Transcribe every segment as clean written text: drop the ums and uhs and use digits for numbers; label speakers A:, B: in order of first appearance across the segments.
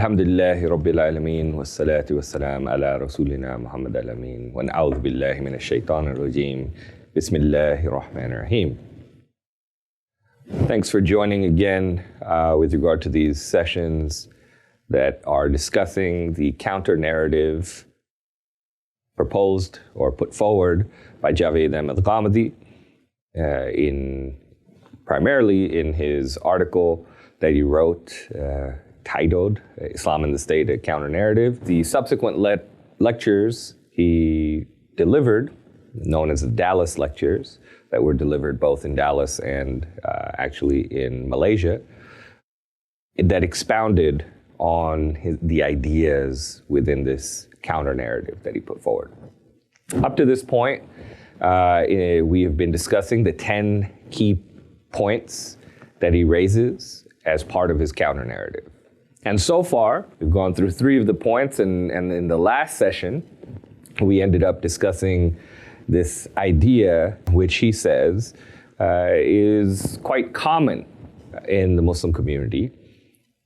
A: Alhamdulillahi Rabbil Alameen, wassalatu wassalam ala Rasulina Muhammad al-Amin, wa na'udhu billahi minash shaitanir rajim, bismillahir rahmanir rahim. Thanks for joining again with regard to these sessions that are discussing the counter-narrative proposed or put forward by Javed Ahmed Ghamidi primarily in his article that he wrote titled Islam and the State, a Counter-Narrative. The subsequent lectures he delivered, known as the Dallas lectures, that were delivered both in Dallas and actually in Malaysia, that expounded on the ideas within this counter-narrative that he put forward. Up to this point, we have been discussing the 10 key points that he raises as part of his counter-narrative. And so far, we've gone through 3 of the points, and in the last session, we ended up discussing this idea, which he says is quite common in the Muslim community,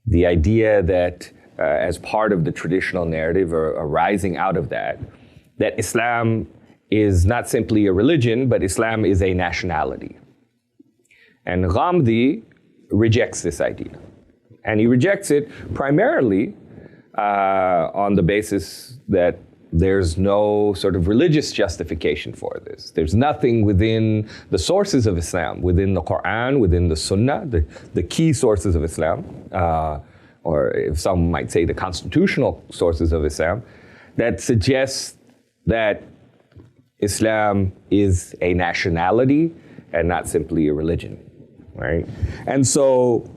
A: the idea that as part of the traditional narrative or arising out of that Islam is not simply a religion, but Islam is a nationality. And Ghamidi rejects this idea. And he rejects it primarily on the basis that there's no sort of religious justification for this. There's nothing within the sources of Islam, within the Quran, within the Sunnah, the key sources of Islam, or if some might say the constitutional sources of Islam, that suggests that Islam is a nationality and not simply a religion, right? And so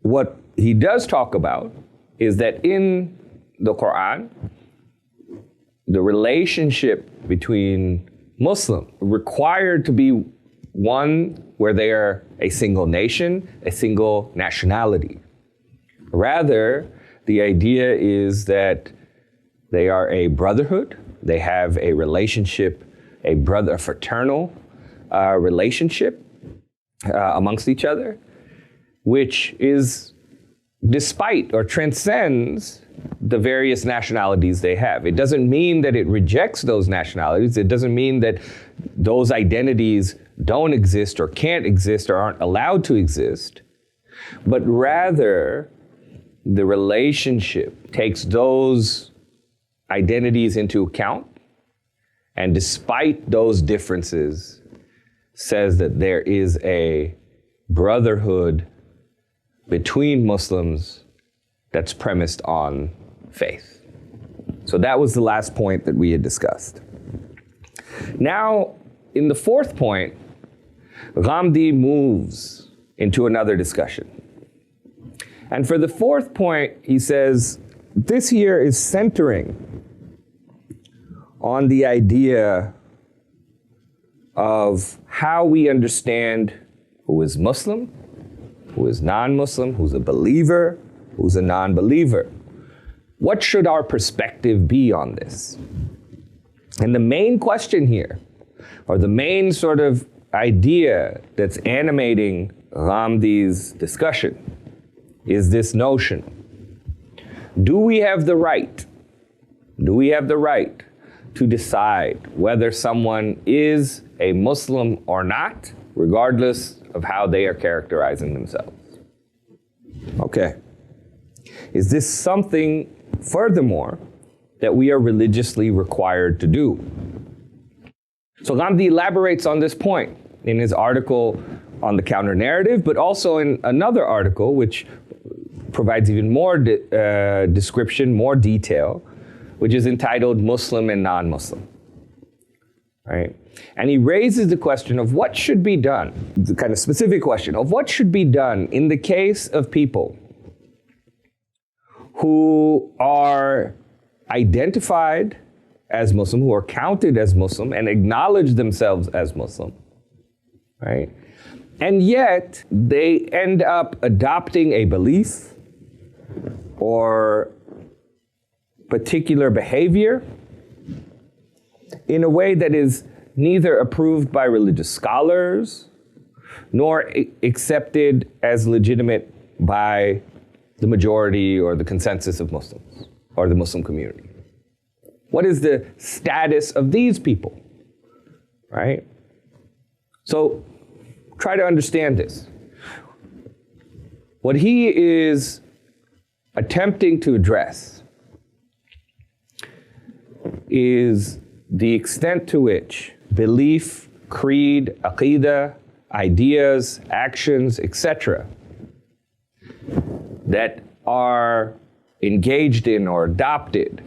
A: what he does talk about is that in the Quran, the relationship between Muslims required to be one where they are a single nation, a single nationality. Rather, the idea is that they are a brotherhood, they have a relationship, a fraternal relationship amongst each other, which is despite or transcends the various nationalities they have. It doesn't mean that it rejects those nationalities. It doesn't mean that those identities don't exist or can't exist or aren't allowed to exist, but rather the relationship takes those identities into account, and despite those differences, says that there is a brotherhood between Muslims that's premised on faith. So that was the last point that we had discussed. Now, in the 4th point, Ghamidi moves into another discussion. And for the 4th point, he says, this here is centering on the idea of how we understand who is Muslim, who is non-Muslim, who's a believer, who's a non-believer. What should our perspective be on this? And the main question here, or the main sort of idea that's animating Ghamidi's discussion, is this notion: do we have the right to decide whether someone is a Muslim or not, regardless of how they are characterizing themselves? Okay. Is this something, furthermore, that we are religiously required to do? So Ghamidi elaborates on this point in his article on the counter-narrative, but also in another article which provides even more description, more detail, which is entitled Muslim and Non-Muslim, right? And he raises the question of what should be done, the kind of specific question of what should be done in the case of people who are identified as Muslim, who are counted as Muslim and acknowledge themselves as Muslim, right? And yet they end up adopting a belief or particular behavior in a way that is neither approved by religious scholars nor accepted as legitimate by the majority or the consensus of Muslims or the Muslim community? What is the status of these people, right? So try to understand this. What he is attempting to address is the extent to which belief, creed, aqidah, ideas, actions, etc., that are engaged in or adopted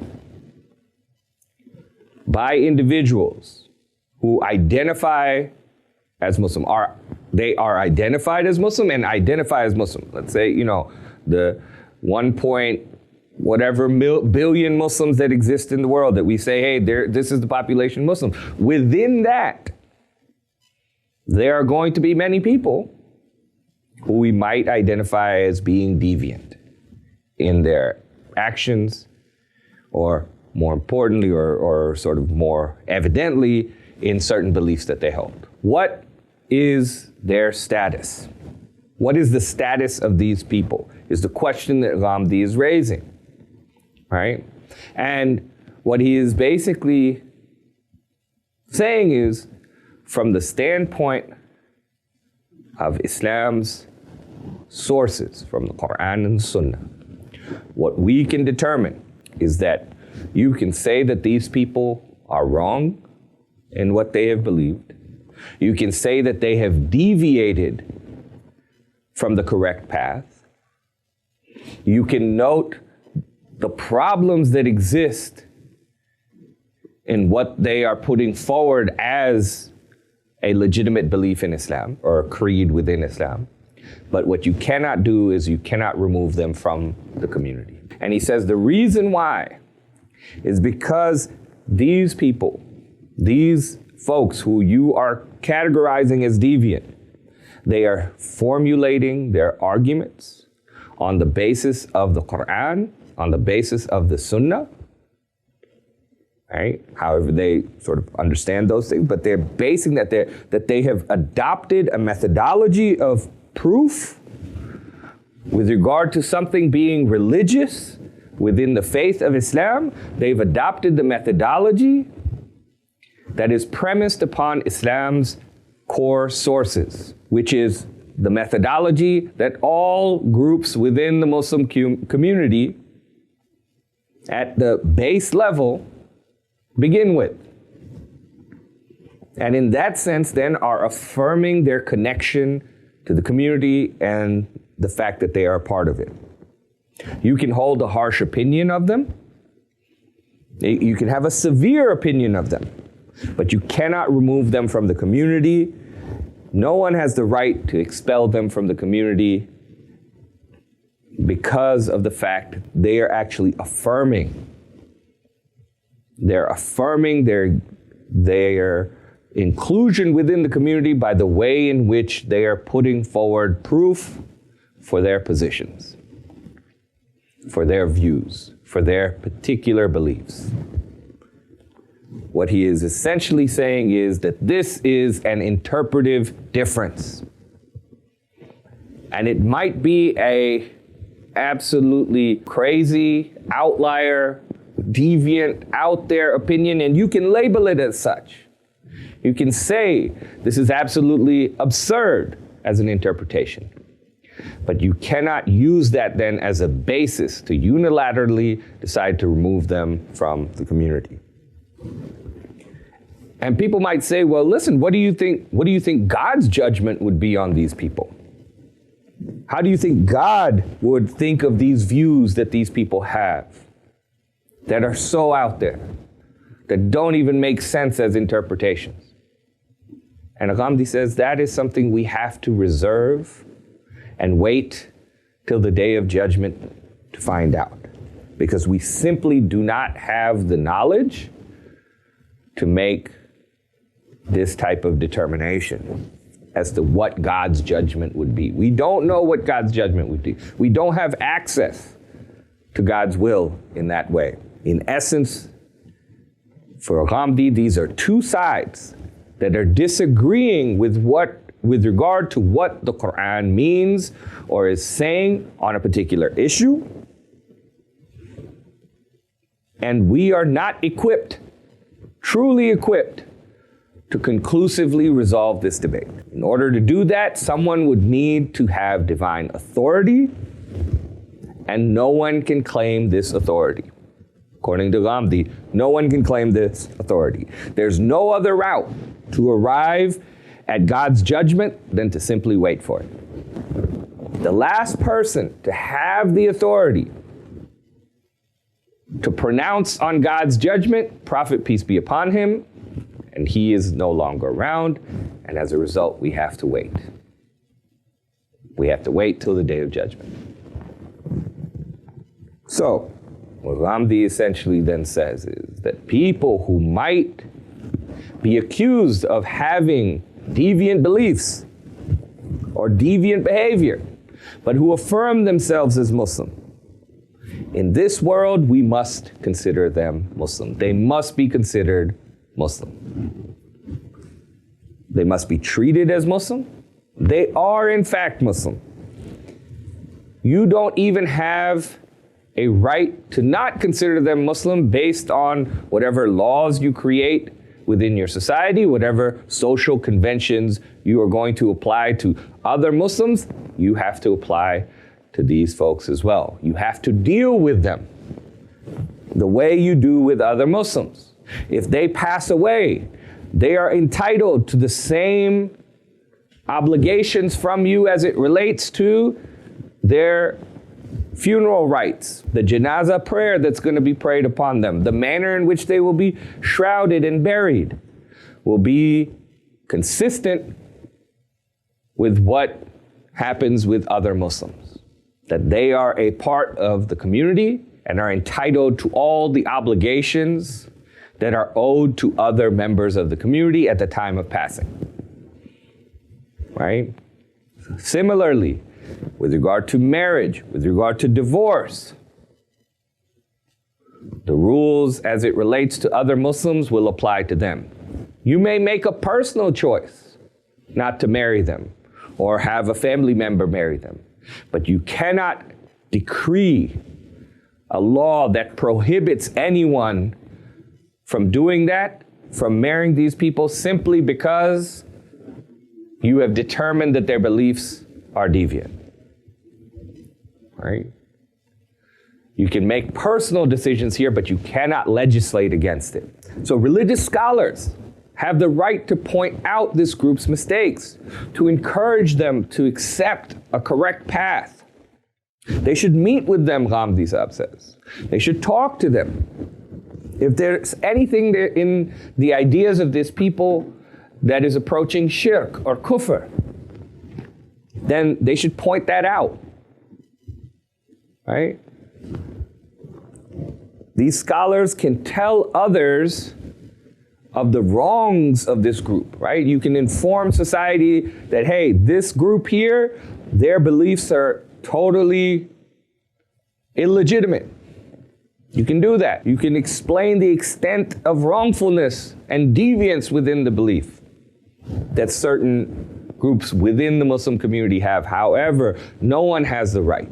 A: by individuals who identify as Muslim, they are identified as Muslim and identify as Muslim. Let's say, the 1 point whatever billion Muslims that exist in the world, that we say, hey, this is the population of Muslims. Within that, there are going to be many people who we might identify as being deviant in their actions, or more importantly, or sort of more evidently, in certain beliefs that they hold. What is their status? What is the status of these people is the question that Ghamidi is raising, right? And what he is basically saying is, from the standpoint of Islam's sources, from the Quran and Sunnah, what we can determine is that you can say that these people are wrong in what they have believed. You can say that they have deviated from the correct path. You can note the problems that exist in what they are putting forward as a legitimate belief in Islam or a creed within Islam. But what you cannot do is you cannot remove them from the community. And he says the reason why is because these people, these folks who you are categorizing as deviant, they are formulating their arguments on the basis of the Quran, on the basis of the Sunnah, right? However they sort of understand those things, but they're basing that they have adopted a methodology of proof with regard to something being religious within the faith of Islam. They've adopted the methodology that is premised upon Islam's core sources, which is the methodology that all groups within the Muslim community at the base level begin with. And in that sense, then, are affirming their connection to the community and the fact that they are a part of it. You can hold a harsh opinion of them. You can have a severe opinion of them, but you cannot remove them from the community. No one has the right to expel them from the community because of the fact they are actually affirming. They're affirming their inclusion within the community by the way in which they are putting forward proof for their positions, for their views, for their particular beliefs. What he is essentially saying is that this is an interpretive difference. And it might be a absolutely crazy, outlier, deviant, out there opinion, and you can label it as such. You can say this is absolutely absurd as an interpretation. But you cannot use that then as a basis to unilaterally decide to remove them from the community. And people might say, well, listen, what do you think God's judgment would be on these people? How do you think God would think of these views that these people have that are so out there, that don't even make sense as interpretations? And Ghamidi says that is something we have to reserve and wait till the day of judgment to find out, because we simply do not have the knowledge to make this type of determination as to what God's judgment would be. We don't know what God's judgment would be. We don't have access to God's will in that way. In essence, for Ghamidi, these are two sides that are disagreeing with what with regard to what the Quran means or is saying on a particular issue. And we are not equipped, truly equipped, to conclusively resolve this debate. In order to do that, someone would need to have divine authority, and no one can claim this authority. According to Ghamidi, no one can claim this authority. There's no other route to arrive at God's judgment than to simply wait for it. The last person to have the authority to pronounce on God's judgment, Prophet, peace be upon him, and he is no longer around, and as a result, we have to wait. We have to wait till the day of judgment. So, what Ghamidi essentially then says is that people who might be accused of having deviant beliefs or deviant behavior, but who affirm themselves as Muslim, in this world, we must consider them Muslim. They must be considered Muslim. They must be treated as Muslim. They are in fact Muslim. You don't even have a right to not consider them Muslim based on whatever laws you create within your society, whatever social conventions you are going to apply to other Muslims, you have to apply to these folks as well. You have to deal with them the way you do with other Muslims. If they pass away, they are entitled to the same obligations from you as it relates to their funeral rites, the janazah prayer that's going to be prayed upon them, the manner in which they will be shrouded and buried will be consistent with what happens with other Muslims. That they are a part of the community and are entitled to all the obligations that are owed to other members of the community at the time of passing. Right? Similarly, with regard to marriage, with regard to divorce, the rules as it relates to other Muslims will apply to them. You may make a personal choice not to marry them or have a family member marry them, but you cannot decree a law that prohibits anyone from doing that, from marrying these people simply because you have determined that their beliefs are deviant. Right? You can make personal decisions here, but you cannot legislate against it. So religious scholars have the right to point out this group's mistakes, to encourage them to accept a correct path. They should meet with them, Ghamidi Sahib says. They should talk to them. If there's anything in the ideas of this people that is approaching shirk or kufr, then they should point that out. Right? These scholars can tell others of the wrongs of this group, right? You can inform society that, hey, this group here, their beliefs are totally illegitimate. You can do that. You can explain the extent of wrongfulness and deviance within the belief that certain groups within the Muslim community have. However, no one has the right.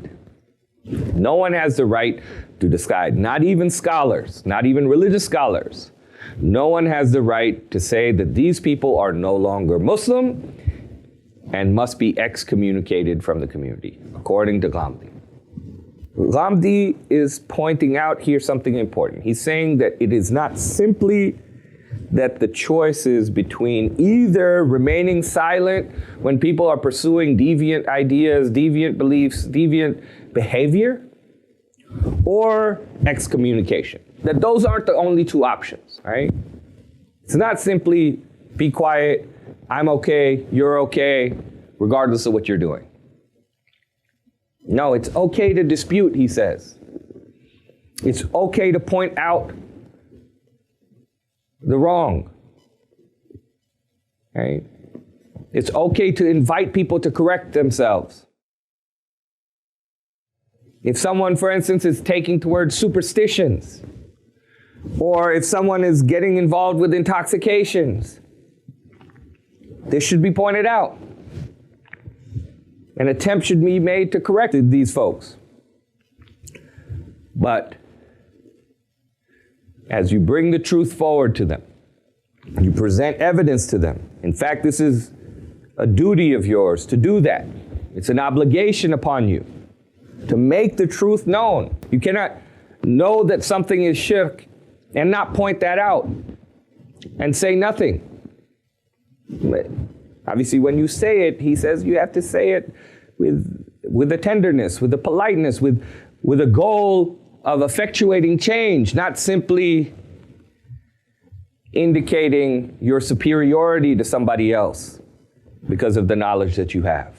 A: No one has the right to decide, not even scholars, not even religious scholars. No one has the right to say that these people are no longer Muslim and must be excommunicated from the community, according to Ghamidi. Ghamidi is pointing out here something important. He's saying that it is not simply that the choice is between either remaining silent when people are pursuing deviant ideas, deviant beliefs, deviant behavior, or excommunication. That those aren't the only two options, right? It's not simply be quiet, I'm okay, you're okay, regardless of what you're doing. No, it's okay to dispute, he says. It's okay to point out the wrong, right? It's okay to invite people to correct themselves. If someone, for instance, is taking towards superstitions, or if someone is getting involved with intoxications, this should be pointed out. An attempt should be made to correct these folks. But as you bring the truth forward to them, you present evidence to them. In fact, this is a duty of yours to do that. It's an obligation upon you to make the truth known. You cannot know that something is shirk and not point that out and say nothing. Obviously, when you say it, he says you have to say it with a tenderness, with a politeness, with a goal of effectuating change, not simply indicating your superiority to somebody else because of the knowledge that you have,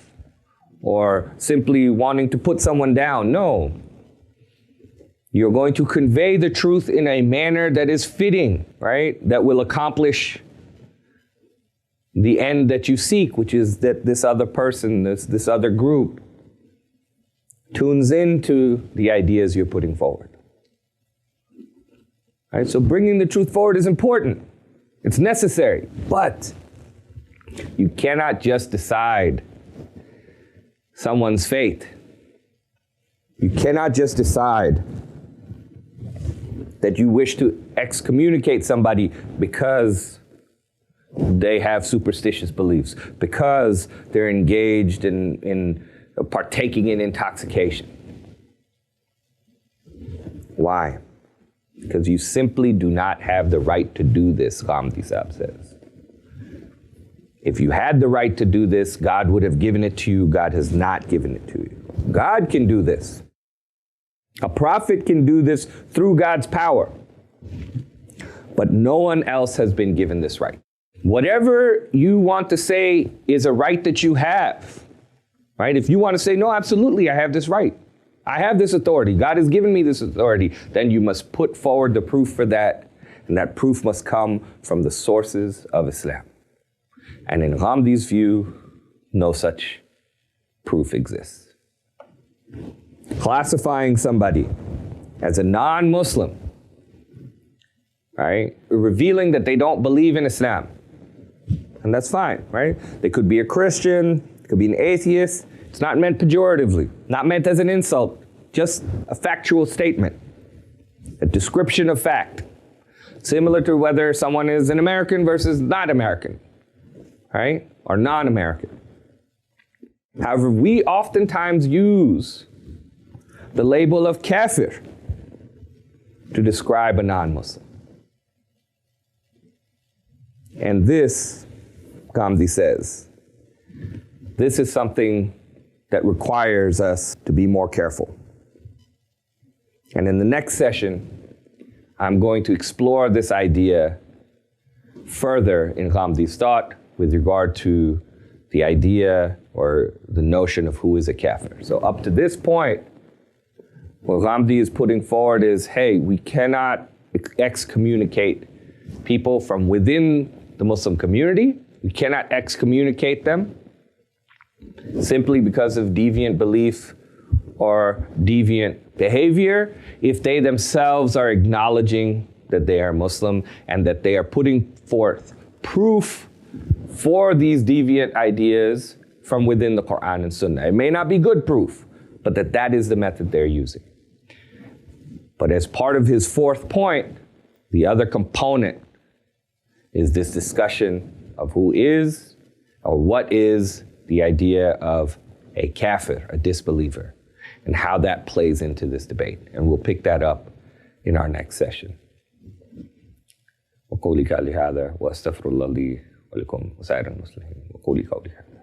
A: or simply wanting to put someone down. No. You're going to convey the truth in a manner that is fitting, right? That will accomplish the end that you seek, which is that this other person, this other group, tunes into the ideas you're putting forward. Right? So bringing the truth forward is important. It's necessary. But you cannot just decide someone's fate. You cannot just decide that you wish to excommunicate somebody because they have superstitious beliefs, because they're engaged in partaking in intoxication. Why? Because you simply do not have the right to do this, Ghamidi Sahib says. If you had the right to do this, God would have given it to you. God has not given it to you. God can do this. A prophet can do this through God's power. But no one else has been given this right. Whatever you want to say is a right that you have, right? If you want to say, no, absolutely, I have this right. I have this authority. God has given me this authority. Then you must put forward the proof for that. And that proof must come from the sources of Islam. And in Ghamidi's view, no such proof exists. Classifying somebody as a non-Muslim, right? Revealing that they don't believe in Islam. And that's fine, right? They could be a Christian, could be an atheist. It's not meant pejoratively, not meant as an insult, just a factual statement, a description of fact, similar to whether someone is an American versus not American, right? Or non-American. However, we oftentimes use the label of kafir to describe a non-Muslim. And this, Ghamidi says, this is something that requires us to be more careful. And in the next session, I'm going to explore this idea further in Ghamidi's thought with regard to the idea or the notion of who is a kafir. So up to this point, what Ghamidi is putting forward is, hey, we cannot excommunicate people from within the Muslim community. We cannot excommunicate them simply because of deviant belief or deviant behavior if they themselves are acknowledging that they are Muslim and that they are putting forth proof for these deviant ideas from within the Quran and Sunnah. It may not be good proof, but that is the method they're using. But as part of his fourth point, the other component is this discussion of who is or what is the idea of a kafir, a disbeliever, and how that plays into this debate. And we'll pick that up in our next session. وقولي قولي هذا واستغفر الله لي ولكم وسائر المسلمين وقولي قولي هذا